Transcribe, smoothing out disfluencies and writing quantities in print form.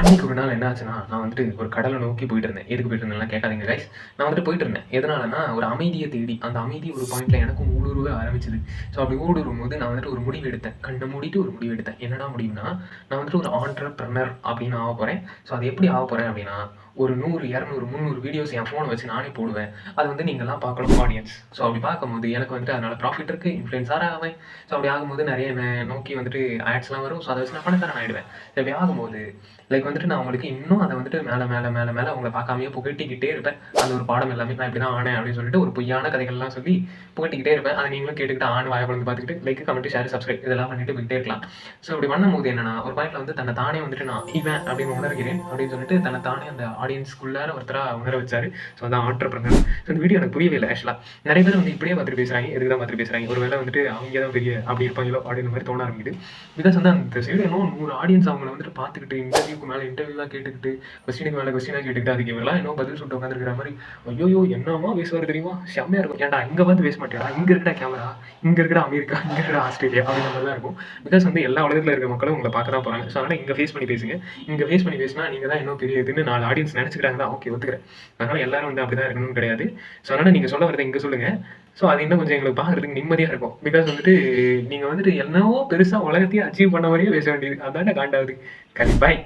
அன்னைக்கு ஒரு நாள் என்ன ஆச்சுன்னா, நான் வந்துட்டு ஒரு கடலை நோக்கி போயிட்டு இருந்தேன். எதுக்கு போயிட்டு இருந்தேன்லாம் கேட்காதீங்க கைஸ். நான் வந்துட்டு போயிட்டு இருந்தேன். எதனாலன்னா, ஒரு அமைதிய தேடி, அந்த அமைதி ஒரு பாயிண்ட்ல எனக்கும் ஊடுருவ ஆரம்பிச்சது. ஸோ அப்படி ஊடுருவும்போது நான் வந்துட்டு ஒரு முடிவு எடுத்தேன். கண்ண மூடிட்டு ஒரு முடிவு எடுத்தேன். என்னடா முடிவுனா, நான் வந்துட்டு ஒரு ஆன்ட்ரப்ரனர் அப்படின்னு ஆகப்போறேன். ஸோ அது எப்படி ஆகப்போறேன் அப்படின்னா, ஒரு 100, 200, 300 வீடியோஸ் என் ஃபோனை வச்சு நானே போடுவேன். அது வந்து நீங்கலாம் பார்க்கணும் ஆடியன்ஸ். ஸோ அப்படி பார்க்கும்போது எனக்கு வந்துட்டு அதனால ப்ராஃபிட் இருக்கு. இன்ஃப்ளூயன்ஸர் ஆவேன். ஸோ அப்படி ஆகும்போது நிறைய என்னை நோக்கி வந்துட்டு ஆட்ஸ்லாம் வரும். ஸோ அதை வச்சு நான் பணக்காரன் ஆயிடுவேன். இப்படி ஆகும்போது லைக் வந்துட்டு நான் அவங்களுக்கு இன்னும் அதை வந்துட்டு மேலே மேலே மேலே மேலே அவங்கள பார்க்காமயே புகட்டிக்கிட்டே இருப்பேன். அந்த ஒரு பாடம் எல்லாமே நான் இப்படி தான் ஆனேன் அப்படின்னு சொல்லிட்டு ஒரு பொய்யான கதைகள்லாம் சொல்லி புகட்டிக்கிட்டே இருப்பேன். அதை நீங்களும் கேட்டுக்கிட்டு ஆண் வாயை குழந்து பார்த்துக்கிட்டு லைக் கமெண்ட் ஷேர் சப்ஸ்கிரைப் இதெல்லாம் பண்ணிட்டு போயிட்டே இருக்கலாம். ஸோ இப்படி பண்ணும்போது என்னன்னா ஒரு பாயிண்ட்ல வந்து தன்னை தானே வந்துட்டு நான் இவன் அப்படின்னு உணர்கிறேன் அப்படின்னு சொல்லிட்டு தன்னை தானே அந்த ஆடியன்ஸ்குள்ளார ஒருத்தராக உணர வச்சாரு. ஸோ அதான் ஆண்டர்பிரனர். ஸோ இந்த வீடியோ எனக்கு புரியவே இல்லை ஆக்சுவலாக. நிறைய பேர் வந்து இப்படியே பார்த்துட்டு பேசுறாங்க, எதுக்கு தான் பார்த்துட்டு பேசுறாங்க, ஒரு வேளை வந்துட்டு அவங்க தான் பெரிய அப்படி இருப்பாங்களோ அப்படின்னு மாதிரி தோண ஆரம்பிக்குது. பிகாஸ் வந்து அந்த சைடு இன்னும் 100 ஆடியன்ஸ் அவங்களை வந்துட்டு பார்த்துக்கிட்டு இன்டர்வியூக்கு மேலே இன்டர்வியூலாம் கேட்டுக்கிட்டு கொஸ்டினுக்கு மேலே கொஸ்டினாக கேட்டுக்கிட்டு அதுக்கு இவரெல்லாம் இன்னும் பதில் சொல்லிட்டு உட்காந்துருக்கிற மாதிரி ஐயோ என்னமா பேசுவார் தெரியுமா, செம்மையாக இருக்கும். ஏன்டா இங்கே வந்து பேச மாட்டேடா, இங்கே இருக்கிற கேமரா, இங்கே இருக்கிற அமெரிக்கா, இங்கே இருக்கிற ஆஸ்திரேலியா அப்படின்ற மாதிரி தான் இருக்கும். பிகாஸ் வந்து எல்லா உலகத்தில் இருக்க மக்களும் உங்களை பார்க்க தான் போகிறாங்க. ஸோ அதனால் இங்கே ஃபேஸ் பண்ணி பேசுங்க. இங்கே ஃபேஸ் பண்ணி பேசினா நீங்கள் தான் இன்னும் பெரிய இதுன்னு 4 ஆடியன்ஸ் நினச்சிக்கிறாங்க தான், ஓகே ஒத்துக்கிறேன். அதனால் எல்லாரும் வந்து அப்படி தான் இருக்கணும்னு கிடையாது. ஸோ அதனால் நீங்கள் சொல்ல வரதை இங்கே சொல்லுங்கள். ஸோ அது இன்னும் கொஞ்சம் எங்களுக்கு பார்க்குறதுக்கு நிம்மதியாக இருக்கும். பிகாஸ் வந்துட்டு நீங்கள் வந்துட்டு என்னவோ பெருசாக உலகத்தையே அச்சீவ் பண்ண மாதிரியே பேச வேண்டியது, அதான காண்டாவது. பாய்.